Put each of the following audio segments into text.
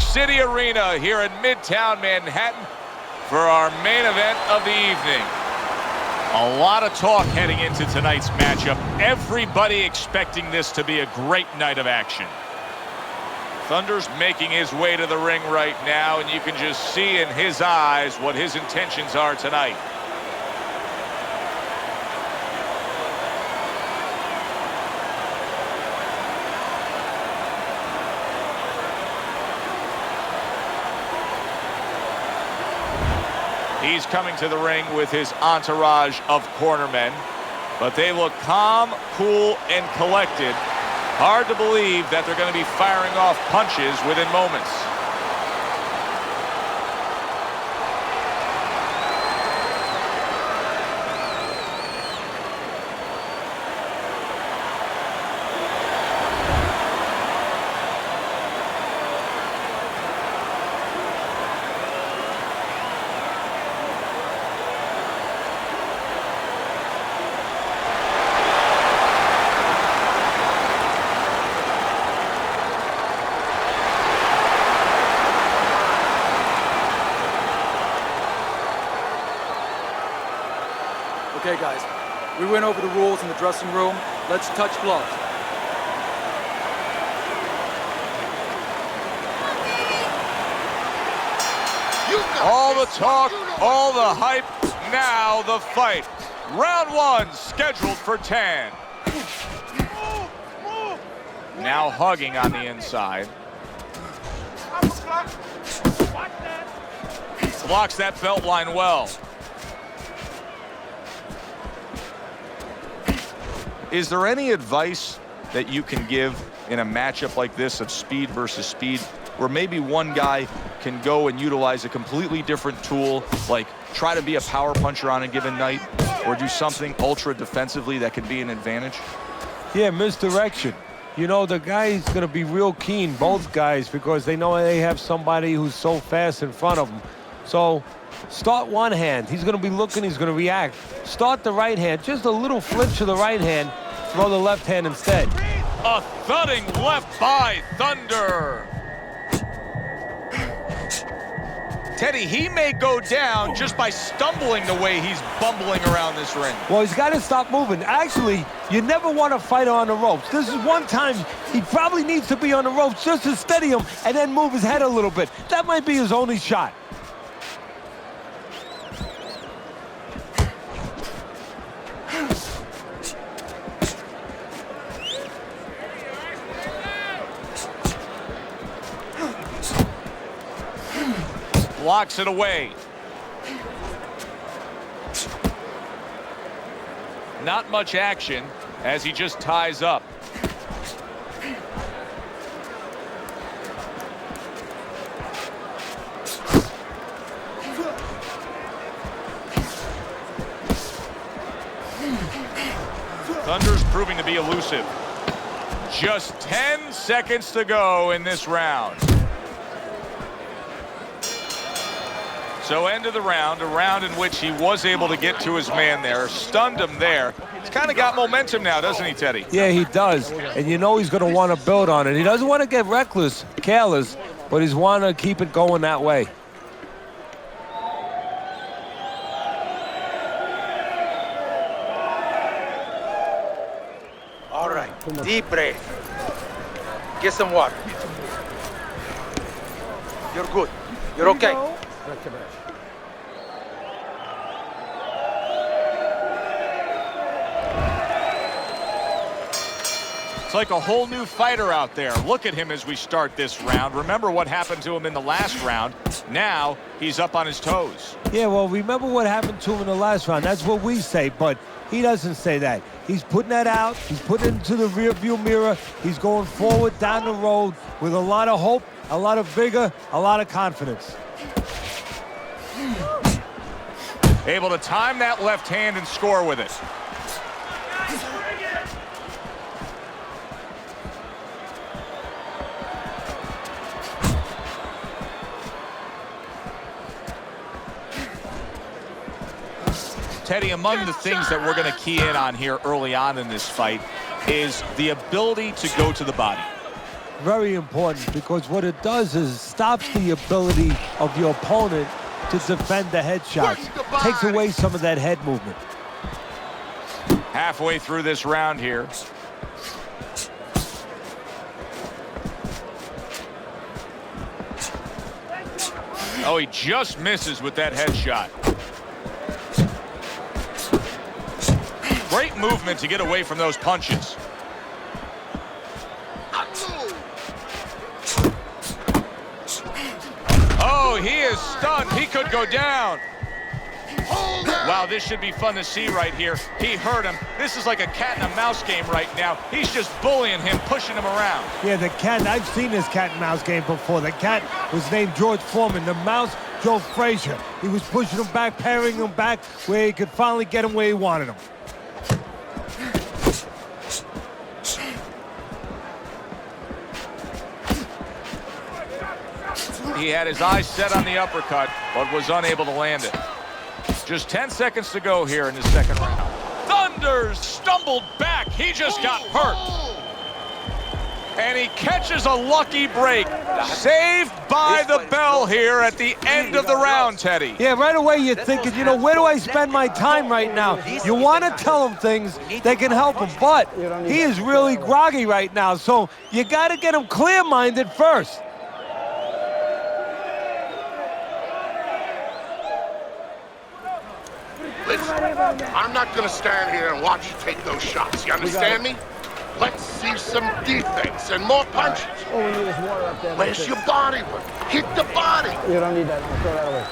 Music City Arena here in Midtown Manhattan for our main event of the evening. A lot of talk heading into tonight's matchup. Everybody expecting this to be a great night of action. Thunder's making his way to the ring right now, and you can just see in his eyes what his intentions are tonight. He's coming to the ring with his entourage of cornermen, but they look calm, cool, and collected. Hard to believe that they're going to be firing off punches within moments. Okay, guys, we went over the rules in the dressing room. Let's touch gloves. All the talk, all the hype, now the fight. Round one scheduled for 10. Now hugging on the inside. Blocks that belt line well. Is there any advice that you can give in a matchup like this of speed versus speed, where maybe one guy can go and utilize a completely different tool, like try to be a power puncher on a given night, or do something ultra defensively that can be an advantage? Yeah, misdirection. You know, the guy's going to be real keen, both guys, because they know they have somebody who's so fast in front of them. So start one hand. He's going to be looking, he's going to react. Start the right hand, just a little flinch to the right hand, throw the left hand instead. A thudding left by Thunder. Teddy, he may go down just by stumbling the way he's bumbling around this ring. Well, he's got to stop moving. Actually, you never want to fight on the ropes. This is one time he probably needs to be on the ropes just to steady him and then move his head a little bit. That might be his only shot. Blocks it away. Not much action as he just ties up. Thunder's proving to be elusive. Just 10 seconds to go in this round. So end of the round, a round in which he was able to get to his man there, stunned him there. He's kind of got momentum now, doesn't he, Teddy? Yeah, he does. And you know he's going to want to build on it. He doesn't want to get reckless, careless, but he's want to keep it going that way. All right, deep breath. Get some water. You're good. You're okay. It's like a whole new fighter out there. Look at him as we start this round. Remember what happened to him in the last round. Now he's up on his toes. Yeah, well, remember what happened to him in the last round. That's what we say, but he doesn't say that. He's putting that out. He's putting it into the rearview mirror. He's going forward down the road with a lot of hope, a lot of vigor, a lot of confidence. Able to time that left hand and score with it. Teddy, among the things that we're going to key in on here early on in this fight is the ability to go to the body. very important because what it does is stops the ability of your opponent to defend the headshots. Takes away some of that head movement. Halfway through this round here. Oh, he just misses with that headshot. Great movement to get away from those punches. Oh, he is stunned. He could go down. Wow, this should be fun to see right here. He hurt him. This is like a cat and a mouse game right now. He's just bullying him, pushing him around. Yeah, the cat, I've seen this cat and mouse game before. The cat was named George Foreman. The mouse, Joe Frazier. He was pushing him back, parrying him back, where he could finally get him where he wanted him. He had his eyes set on the uppercut, but was unable to land it. Just 10 seconds to go here in the second round. Thunders stumbled back. He just got hurt. And he catches a lucky break. Saved by the bell here at the end of the round, Teddy. Yeah, right away you're thinking, you know, where do I spend my time right now? You want to tell him things that can help him, but he is really groggy right now, so you got to get him clear-minded first. Listen, I'm not going to stand here and watch you take those shots. You understand me? Let's see some defense and more punches. All we need is water up there. Where's your body work? Hit the body. You don't need that. I'll throw that away.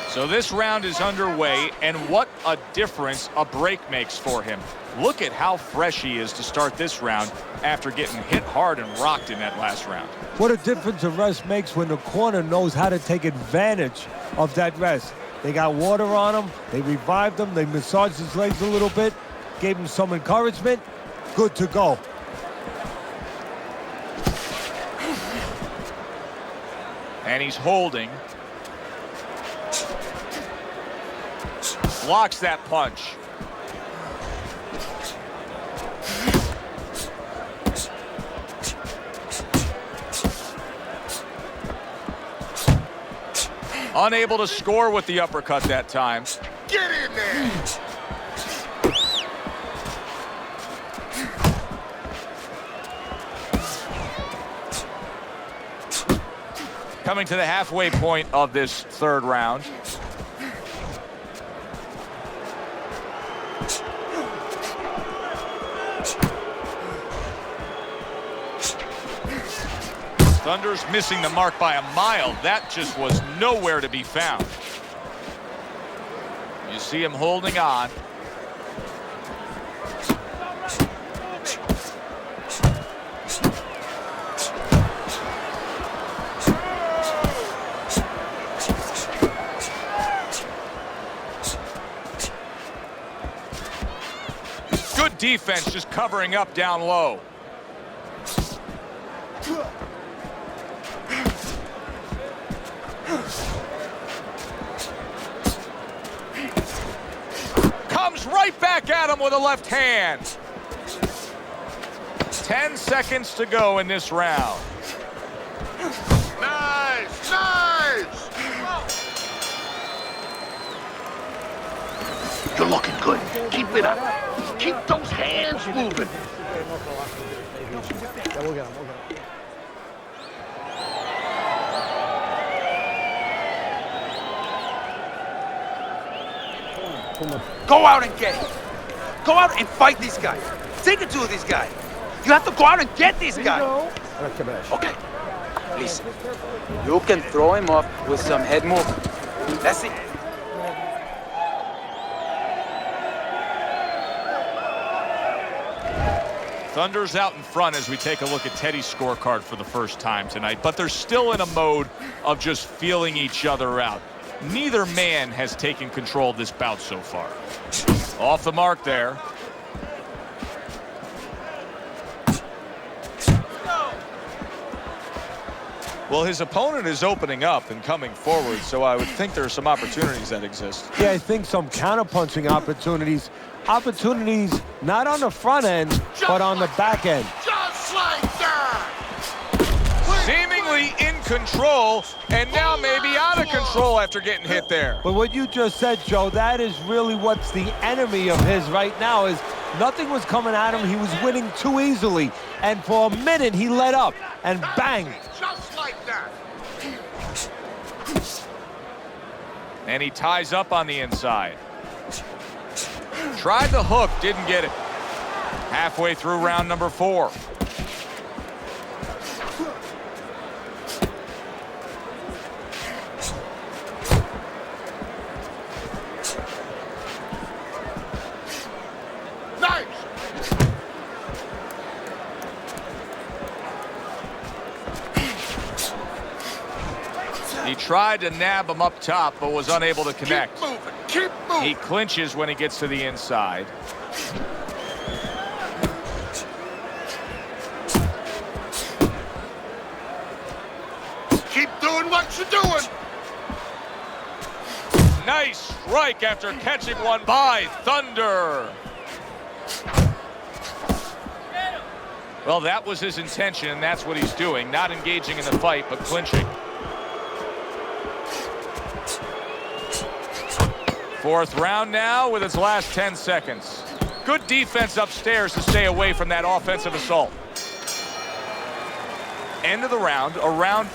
So this round is underway, and what a difference a break makes for him. Look at how fresh he is to start this round after getting hit hard and rocked in that last round. What a difference a rest makes when the corner knows how to take advantage of that rest. They got water on him, they revived him, they massaged his legs a little bit, gave him some encouragement, good to go. And he's holding. Blocks that punch. Unable to score with the uppercut that time. Get in there. Coming to the halfway point of this third round. Thunder's missing the mark by a mile. That just was nowhere to be found. You see him holding on. Good defense, just covering up down low. Comes right back at him with a left hand. 10 seconds to go in this round. Nice, nice. You're looking good. Keep it up. Keep those hands moving. Yeah, we'll get him. We'll get him. Go out and get it. Go out and fight these guys. Take it to these guys. You have to go out and get these guys. Okay. Listen, you can throw him off with some head movement. That's it. Thunder's out in front as we take a look at Teddy's scorecard for the first time tonight, but they're still in a mode of just feeling each other out. Neither man has taken control of this bout so far. Off the mark there. Well, his opponent is opening up and coming forward, so I would think there are some opportunities that exist. Yeah, I think some counterpunching opportunities. Opportunities not on the front end, but on the back end. Just like control, and now maybe out of control after getting hit there. But what you just said, Joe, that is really what's the enemy of his right now is nothing was coming at him. He was winning too easily. And for a minute, he let up, and bang. Just like that. And he ties up on the inside. Tried the hook, didn't get it. Halfway through round number 4. Nice. He tried to nab him up top, but was unable to connect. Keep moving. Keep moving. He clinches when he gets to the inside. Keep doing what you're doing. Nice strike after catching one by Thunder. Well, that was his intention, and that's what he's doing. Not engaging in the fight, but clinching. 4th round now with its last 10 seconds. Good defense upstairs to stay away from that offensive assault. End of the round, a round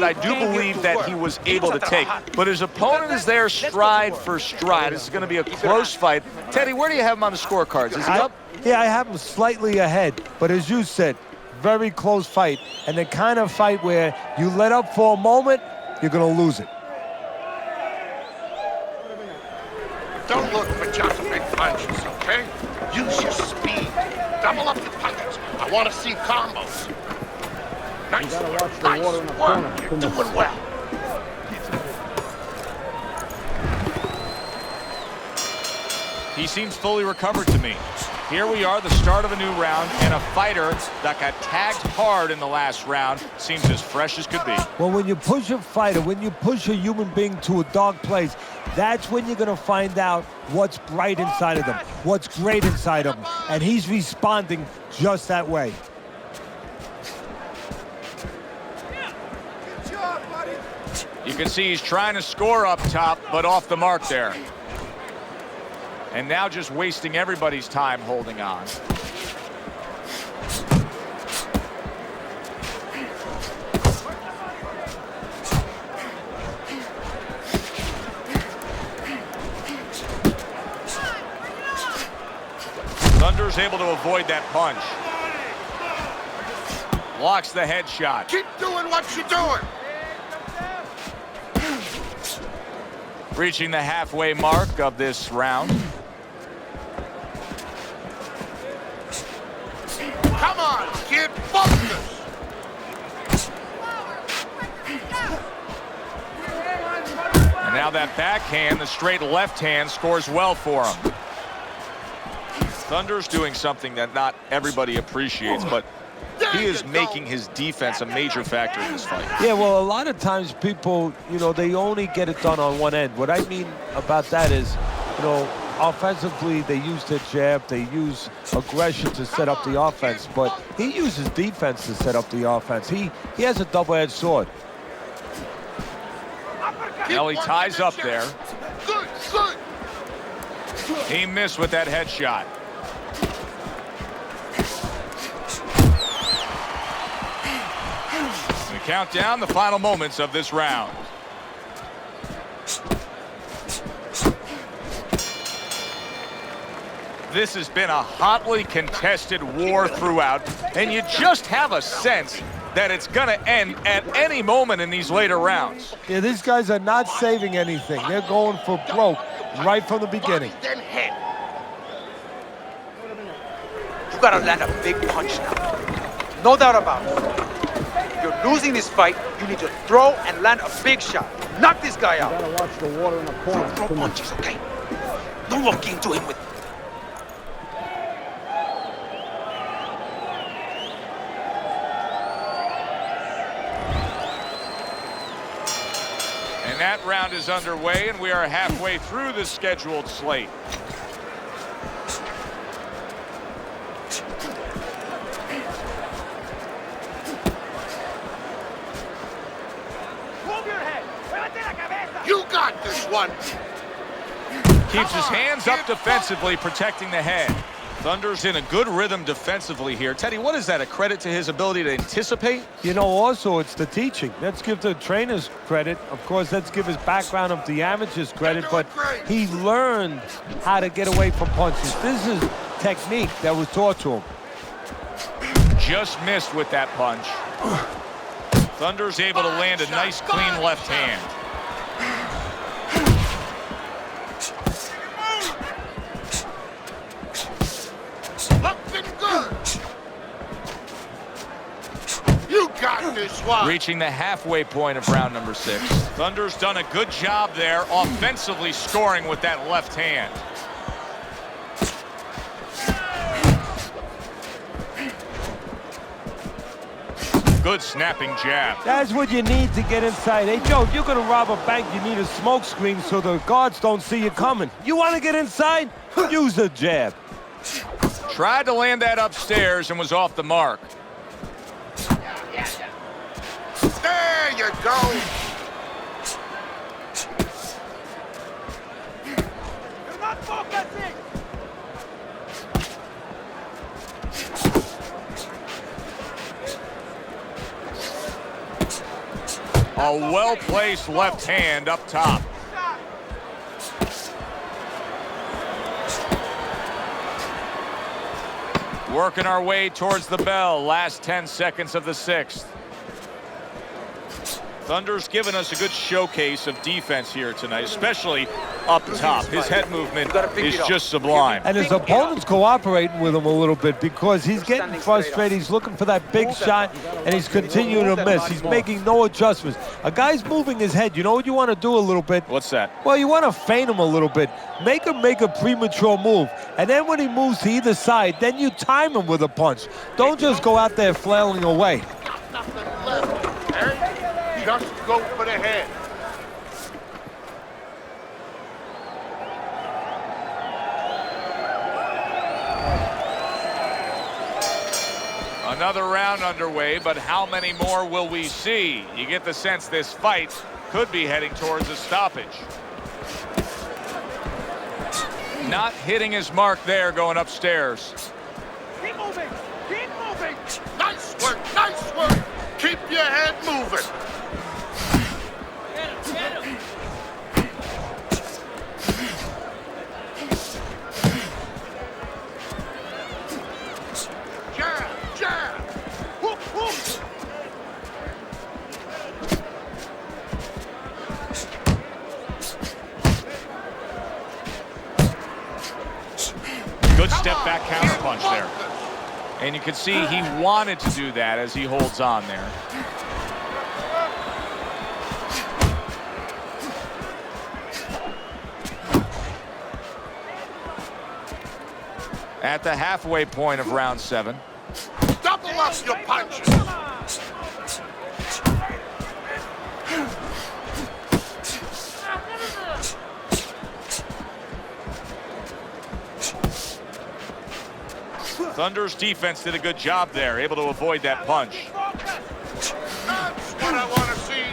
I do believe that he was able to take. But his opponent is there stride for stride. This is going to be a close fight. Teddy, where do you have him on the scorecards? Is he up? Yeah, I have him slightly ahead. But as you said, very close fight. And the kind of fight where you let up for a moment, you're going to lose it. Don't look for just big punches, okay? Use your speed. Double up your punches. I want to see combos. Nice gotta work. watch the Nice water in the work. corner. You're doing well. He seems fully recovered to me. Here we are, the start of a new round, and a fighter that got tagged hard in the last round seems as fresh as could be. Well, when you push a fighter, when you push a human being to a dark place, that's when you're going to find out what's bright inside of them, what's great inside of them. And he's responding just that way. You can see he's trying to score up top, but off the mark there. And now just wasting everybody's time holding on. Thunder's able to avoid that punch. Blocks the headshot. Keep doing what you're doing. Reaching the halfway mark of this round. Come on, kid. Focus. And now that backhand, the straight left hand, scores well for him. Thunder's doing something that not everybody appreciates, but he is making his defense a major factor in this fight. Yeah, well, a lot of times people, you know, they only get it done on one end. What I mean about that is, you know, offensively, they use their jab, they use aggression to set up the offense, but he uses defense to set up the offense. He has a double-edged sword. Now he ties up there. Good, good. He missed with that headshot. We count down the final moments of this round. This has been a hotly contested war throughout, and you just have a sense that it's going to end at any moment in these later rounds. Yeah, these guys are not saving anything. They're going for broke right from the beginning. Body, then head. You gotta land a big punch now. No doubt about it. If you're losing this fight, you need to throw and land a big shot. Knock this guy out. Gotta watch the water in the corner. Throw punches, okay? Don't walk into him with... And that round is underway, and we are halfway through the scheduled slate. You got this one. Keeps his hands up defensively, protecting the head. Thunder's in a good rhythm defensively here. Teddy, what is that, a credit to his ability to anticipate? You know, also, it's the teaching. Let's give the trainers credit. Of course, let's give his background of the amateurs credit, but he learned how to get away from punches. This is technique that was taught to him. Just missed with that punch. Thunder's able to land a nice, clean left hand. Looking good. You got this one. Reaching the halfway point of round number 6. Thunder's done a good job there, offensively scoring with that left hand. Good snapping jab. That's what you need to get inside. Hey, Joe, if you're going to rob a bank, you need a smoke screen so the guards don't see you coming. You want to get inside? Use the jab. Tried to land that upstairs and was off the mark. There you go. You're not focusing. A well-placed left hand up top. Working our way towards the bell. Last 10 seconds of the 6th. Thunder's given us a good showcase of defense here tonight, especially up top. His head movement is just sublime. And his opponent's cooperating with him a little bit because he's getting frustrated. He's looking for that big shot, and he's continuing to miss. He's making no adjustments. A guy's moving his head. You know what you want to do a little bit? What's that? Well, you want to feint him a little bit. Make him make a premature move. And then when he moves to either side, then you time him with a punch. Don't just go out there flailing away. Nothing left, okay? Just go for the head. Another round underway, but how many more will we see? You get the sense this fight could be heading towards a stoppage. Not hitting his mark there, going upstairs. Keep moving. Keep moving. Nice work, nice work. Keep your head moving. Jab, jab. Whoop, whoop. Good step back counter punch there. And you can see he wanted to do that as he holds on there. At the halfway point of round 7. Double up your punches. Thunder's defense did a good job there, able to avoid that punch. That's what I want to see.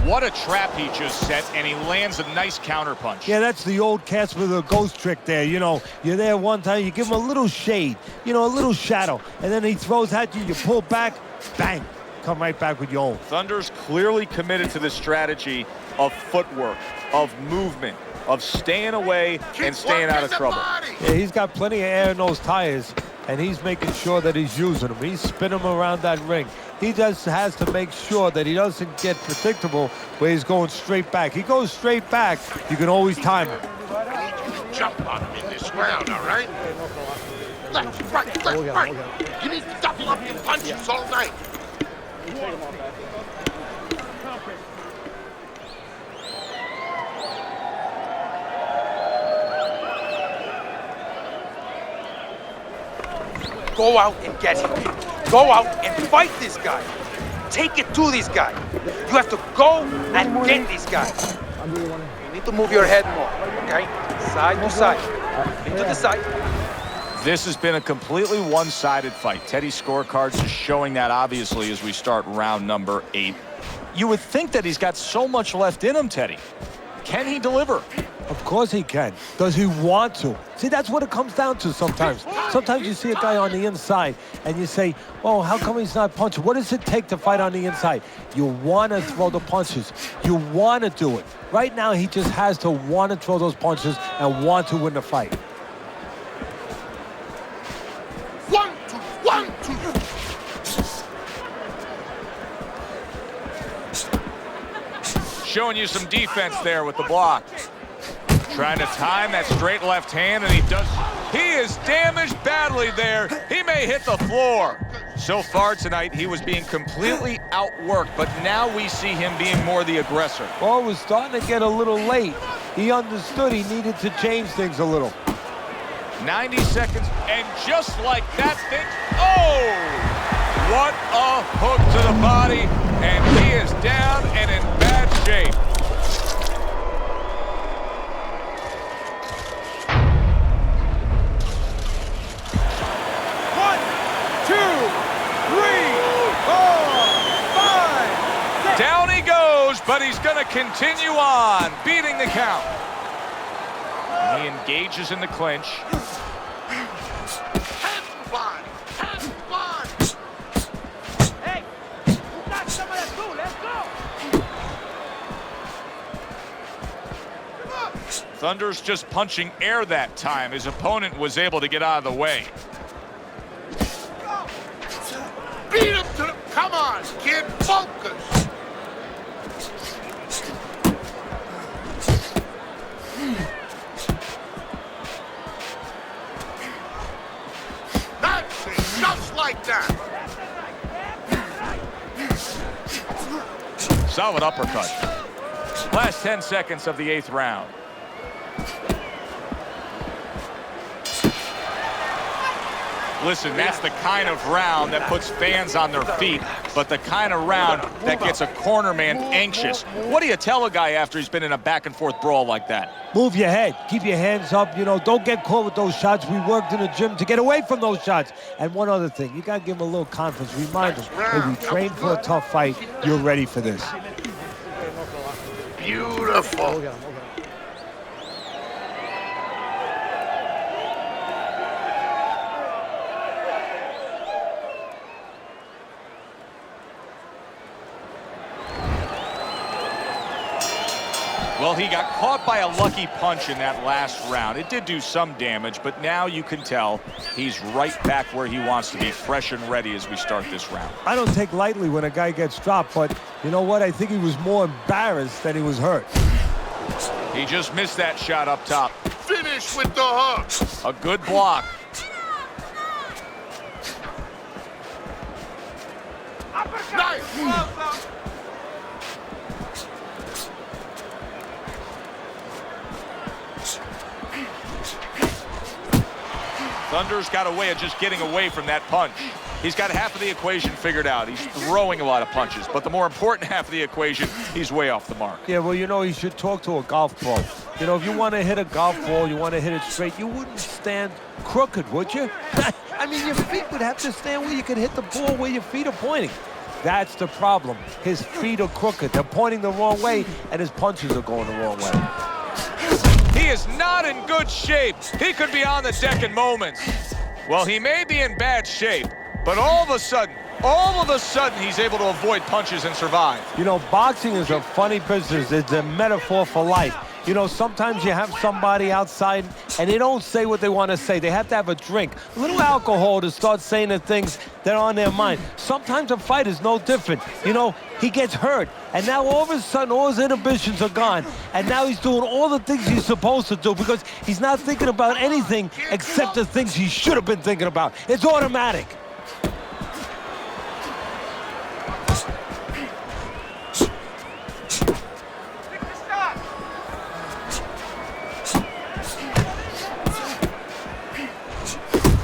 What a trap he just set, and he lands a nice counter punch. Yeah, that's the old Casper the Ghost trick there. You know, you're there one time, you give him a little shade, you know, a little shadow, and then he throws at you, you pull back, bang, come right back with your own. Thunder's clearly committed to the strategy of footwork, of movement, of staying away and staying out of trouble. Yeah, he's got plenty of air in those tires, and he's making sure that he's using them. He's spinning them around that ring. He just has to make sure that he doesn't get predictable where he's going straight back. He goes straight back, you can always time him. I need you to jump on him in this round, all right? Left, right, left, right. You need to double up your punches all night. Go out and get him. Go out and fight this guy. Take it to this guy. You have to go and get this guy. You need to move your head more, okay? Side to side. Into the side. This has been a completely one-sided fight. Teddy's scorecards is showing that, obviously, as we start round number 8. You would think that he's got so much left in him, Teddy. Can he deliver? Of course he can. Does he want to? See, that's what it comes down to sometimes. Sometimes you see a guy on the inside and you say, oh, how come he's not punching? What does it take to fight on the inside? You want to throw the punches. You want to do it. Right now, he just has to want to throw those punches and want to win the fight. 1, 2, 1, 2. Showing you some defense there with the block. Trying to time that straight left hand, and he does. He is damaged badly there. He may hit the floor. So far tonight, he was being completely outworked, but now we see him being more the aggressor. Well, it was starting to get a little late. He understood he needed to change things a little. 90 seconds, and just like that thing, oh! What a hook to the body, and he is down and in bad shape. Down he goes, but he's going to continue on, beating the count. And he engages in the clinch. Hey, you got some of that too. Let's go. Thunder's just punching air that time. His opponent was able to get out of the way. Beat him to the... Come on, kid, focus. That's it, just like that. Solid uppercut. Last 10 seconds of the 8th round. Listen, that's the kind of round that puts fans on their feet, but the kind of round that gets a corner man anxious. What do you tell a guy after he's been in a back-and-forth brawl like that? Move your head. Keep your hands up. You know, don't get caught with those shots. We worked in the gym to get away from those shots. And one other thing, you got to give him a little confidence. Remind him, hey, we trained for a tough fight. You're ready for this. Beautiful. Well, he got caught by a lucky punch in that last round. It did do some damage, but now you can tell he's right back where he wants to be, fresh and ready as we start this round. I don't take lightly when a guy gets dropped, but you know what? I think he was more embarrassed than he was hurt. He just missed that shot up top. Finish with the hook. A good block. Nice. Thunder's got a way of just getting away from that punch. He's got half of the equation figured out. He's throwing a lot of punches, but the more important half of the equation, he's way off the mark. Yeah, well, you know, you should talk to a golf pro. You know, if you want to hit a golf ball, you want to hit it straight, you wouldn't stand crooked, would you? I mean, your feet would have to stand where you can hit the ball where your feet are pointing. That's the problem. His feet are crooked. They're pointing the wrong way, and his punches are going the wrong way. He is not in good shape. He could be on the deck in moments. Well, he may be in bad shape, but all of a sudden, he's able to avoid punches and survive. You know, boxing is a funny business. It's a metaphor for life. You know, sometimes you have somebody outside and they don't say what they want to say. They have to have a drink, a little alcohol to start saying the things that are on their mind. Sometimes a fight is no different. You know, he gets hurt, and now all of a sudden all his inhibitions are gone, and now he's doing all the things he's supposed to do because he's not thinking about anything except the things he should have been thinking about. It's automatic.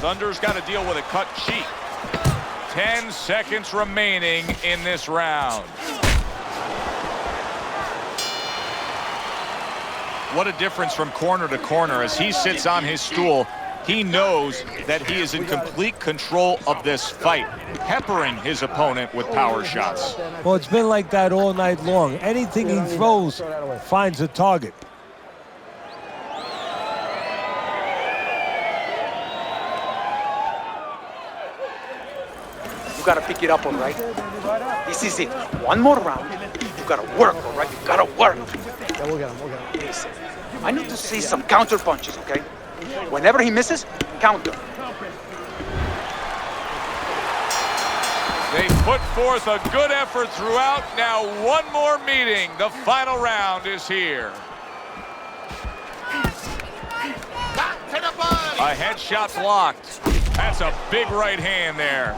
Thunder's got to deal with a cut cheek. 10 seconds remaining in this round. What a difference from corner to corner as he sits on his stool. He knows that he is in complete control of this fight, peppering his opponent with power shots. Well, it's been like that all night long. Anything he throws finds a target. You gotta pick it up, all right? This is it. One more round. You gotta work, all right? You gotta work. Yeah, we'll get him. Listen, I need to see some counter punches, okay? Whenever he misses, counter. They put forth a good effort throughout. Now one more meeting. The final round is here. Back to the body. A headshot blocked. That's a big right hand there.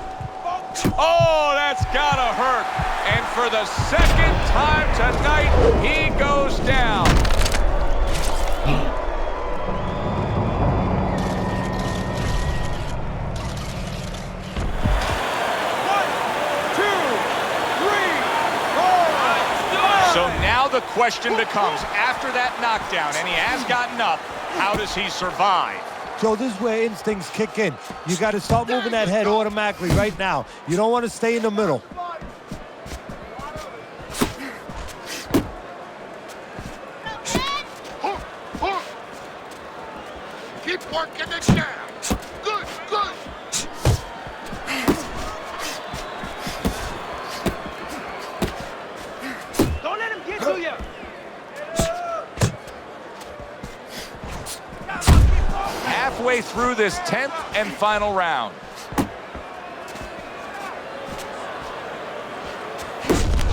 Oh, that's gotta hurt. And for the second time tonight, he goes down. So now the question becomes, after that knockdown, and he has gotten up, how does he survive? Joe, this is where instincts kick in. You got to start moving that head automatically right now. You don't want to stay in the middle. Keep working the jab. Good, good. Don't let him get to you. Halfway through this 10th and final round.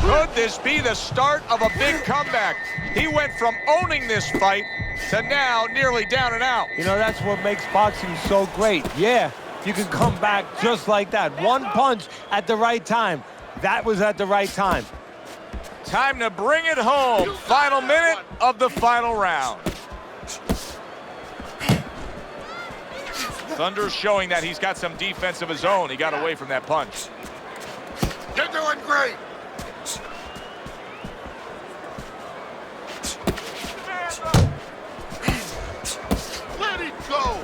Could this be the start of a big comeback? He went from owning this fight to now nearly down and out. You know, that's what makes boxing so great. Yeah, you can come back just like that. One punch at the right time. That was at the right time. Time to bring it home. Final minute of the final round. Thunder's showing that he's got some defense of his own. He got away from that punch. You're doing great. Let it go.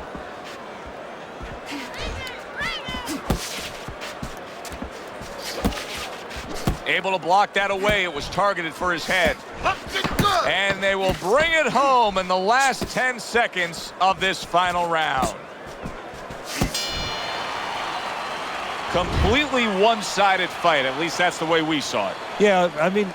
Able to block that away. It was targeted for his head. Looking good. And they will bring it home in the last 10 seconds of this final round. Completely one-sided fight. At least that's the way we saw it. Yeah, I mean,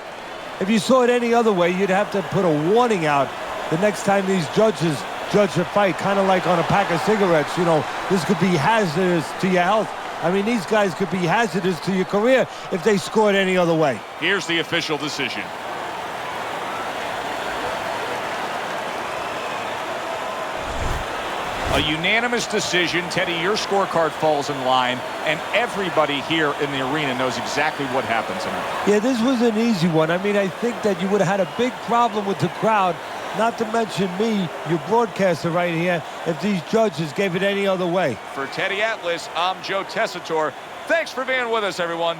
if you saw it any other way, you'd have to put a warning out the next time these judges judge a fight, kind of like on a pack of cigarettes. You know, this could be hazardous to your health. I mean, these guys could be hazardous to your career if they scored any other way. Here's the official decision. A unanimous decision. Teddy, your scorecard falls in line, and everybody here in the arena knows exactly what happened tonight. Yeah, this was an easy one. I mean, I think that you would have had a big problem with the crowd, not to mention me, your broadcaster right here, if these judges gave it any other way. For Teddy Atlas, I'm Joe Tessitore. Thanks for being with us, everyone.